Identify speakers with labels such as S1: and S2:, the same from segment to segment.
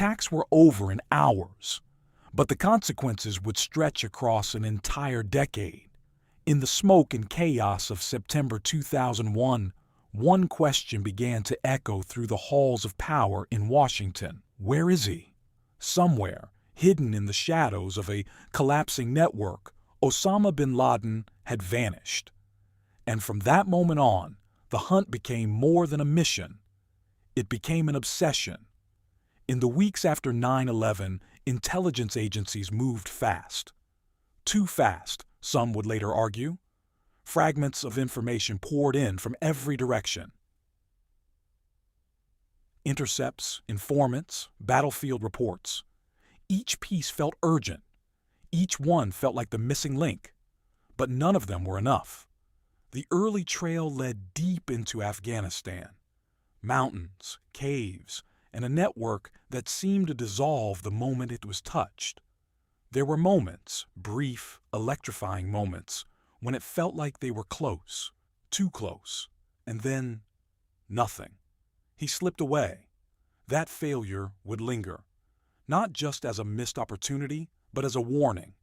S1: attacks were over in hours, but the consequences would stretch across an entire decade. In the smoke and chaos of September 2001, one question began to echo through the halls of power in Washington. Where is he? Somewhere, hidden in the shadows of a collapsing network, Osama bin Laden had vanished. And from that moment on, the hunt became more than a mission. It became an obsession. In the weeks after 9/11, intelligence agencies moved fast. Too fast, some would later argue. Fragments of information poured in from every direction. Intercepts, informants, battlefield reports. Each piece felt urgent. Each one felt like the missing link. But none of them were enough. The early trail led deep into Afghanistan. Mountains, caves, and a network that seemed to dissolve the moment it was touched. There were moments, brief, electrifying moments, when it felt like they were close, too close, and then nothing. He slipped away. That failure would linger, not just as a missed opportunity, but as a warning.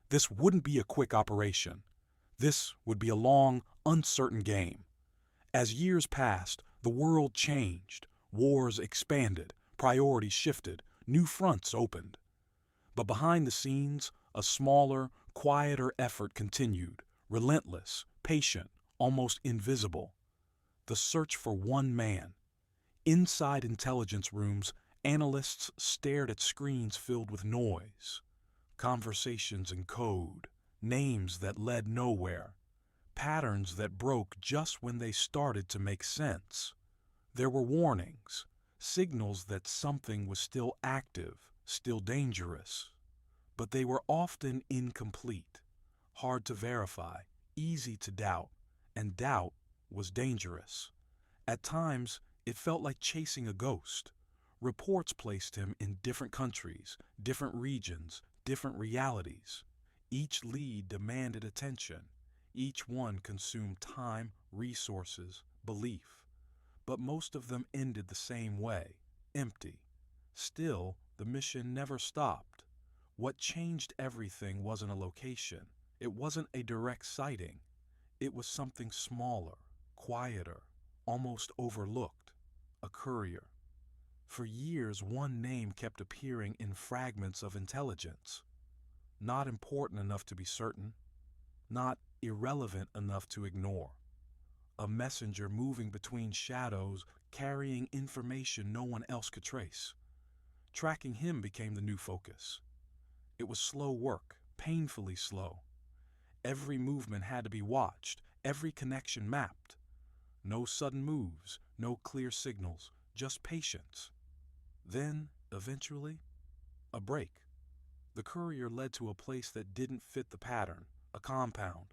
S1: This wouldn't be a quick operation. This would be a long, uncertain game. As years passed, the world changed, wars expanded, priorities shifted, new fronts opened. But behind the scenes, a smaller, quieter effort continued, relentless, patient, almost invisible. The search for one man. Inside intelligence rooms, analysts stared at screens filled with noise. Conversations in code, names that led nowhere, patterns that broke just when they started to make sense. There were warnings, signals that something was still active, still dangerous. But they were often incomplete, hard to verify, easy to doubt, and doubt was dangerous. At times, it felt like chasing a ghost. Reports placed him in different countries, different regions, different realities. Each lead demanded attention. Each one consumed time, resources, belief. But most of them ended the same way, empty. Still, the mission never stopped. What changed everything wasn't a location. It wasn't a direct sighting. It was something smaller, quieter, almost overlooked. A courier. For years, one name kept appearing in fragments of intelligence. Not important enough to be certain. Not irrelevant enough to ignore. A messenger moving between shadows, carrying information no one else could trace. Tracking him became the new focus. It was slow work, painfully slow. Every movement had to be watched, every connection mapped. No sudden moves, no clear signals, just patience. Then, eventually, a break. The courier led to a place that didn't fit the pattern, a compound.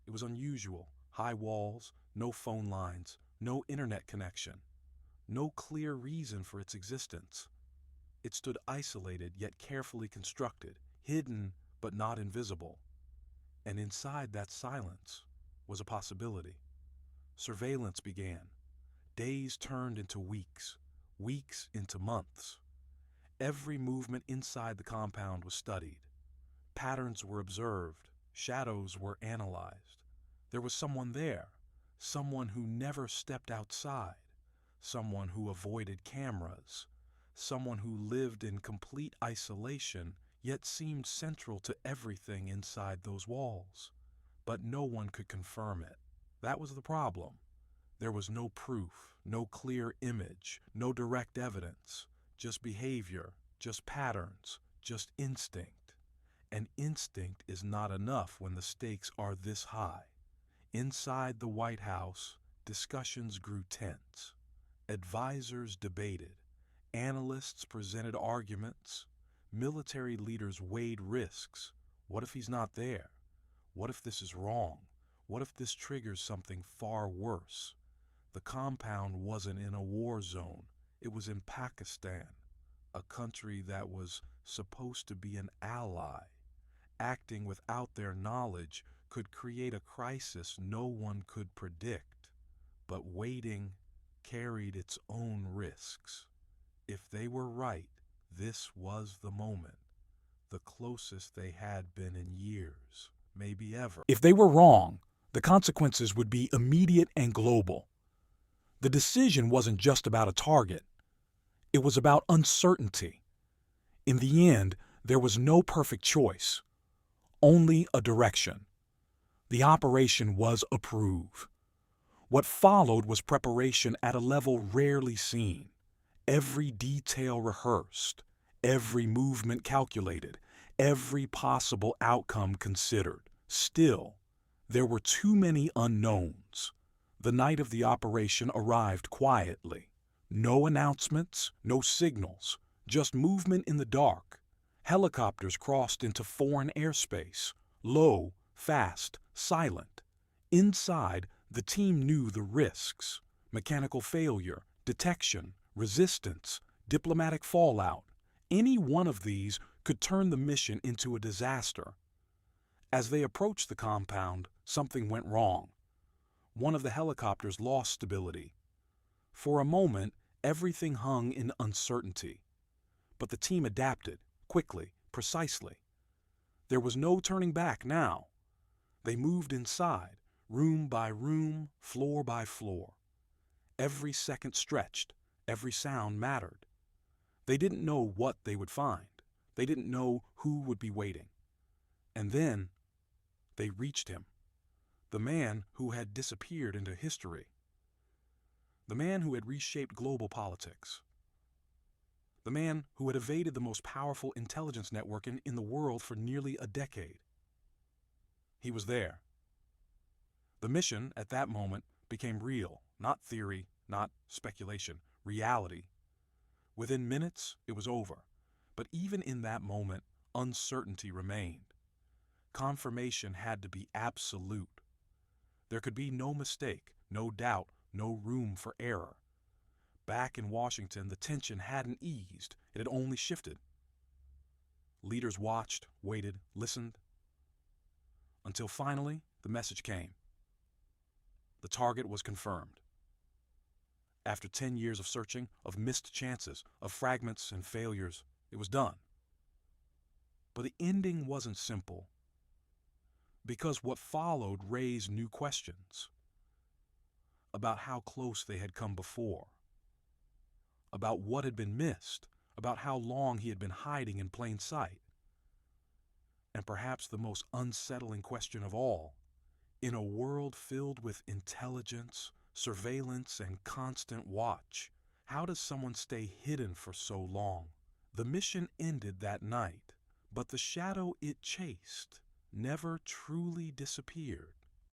S1: It was unusual, high walls, no phone lines, no internet connection. No clear reason for its existence. It stood isolated yet carefully constructed, hidden but not invisible. And inside that silence was a possibility. Surveillance began. Days turned into weeks, weeks into months. Every movement inside the compound was studied. Patterns were observed, shadows were analyzed. There was someone there, someone who never stepped outside, someone who avoided cameras, someone who lived in complete isolation yet seemed central to everything inside those walls. But no one could confirm it. That was the problem. There was no proof, no clear image, no direct evidence, just behavior, just patterns, just instinct. And instinct is not enough when the stakes are this high. Inside the White House, discussions grew tense. Advisors debated. Analysts presented arguments. Military leaders weighed risks. What if he's not there? What if this is wrong? What if this triggers something far worse? The compound wasn't in a war zone. It was in Pakistan, a country that was supposed to be an ally. Acting without their knowledge could create a crisis no one could predict. But waiting carried its own risks. If they were right,
S2: This was the moment, the closest they had been in years, maybe ever.
S1: If they were wrong, the consequences would be immediate and global. The decision wasn't just about a target. It was about uncertainty. In the end, there was no perfect choice, only a direction. The operation was approved. What followed was preparation at a level rarely seen. Every detail rehearsed, every movement calculated, every possible outcome considered. Still, there were too many unknowns. The night of the operation arrived quietly. No announcements, no signals, just movement in the dark. Helicopters crossed into foreign airspace, low, fast, silent. Inside, the team knew the risks: mechanical failure, detection, resistance, diplomatic fallout. Any one of these could turn the mission into a disaster. As they approached the compound, something went wrong. One of the helicopters lost stability. For a moment, everything hung in uncertainty. But the team adapted, quickly, precisely. There was no turning back now. They moved inside, room by room, floor by floor. Every second stretched, every sound mattered. They didn't know what they would find. They didn't know who would be waiting. And then they reached him, the man who had disappeared into history, the man who had reshaped global politics, the man who had evaded the most powerful intelligence network in the world for nearly a decade. He was there. The mission, at that moment, became real, not theory, not speculation, reality. Within minutes, it was over. But even in that moment, uncertainty remained. Confirmation had to be absolute. There could be no mistake, no doubt, no room for error. Back in Washington, the tension hadn't eased, it had only shifted. Leaders watched, waited, listened, until finally the message came. The target was confirmed. After 10 years of searching, of missed chances, of fragments and failures, it was done. But the ending wasn't simple, because what followed raised new questions about how close they had come before, about what had been missed, about how long he had been hiding in plain sight. And perhaps the most unsettling question of all, in a world filled with intelligence, surveillance, and constant watch, how does someone stay hidden for so long? The mission ended that night, but the shadow it chased never truly disappeared.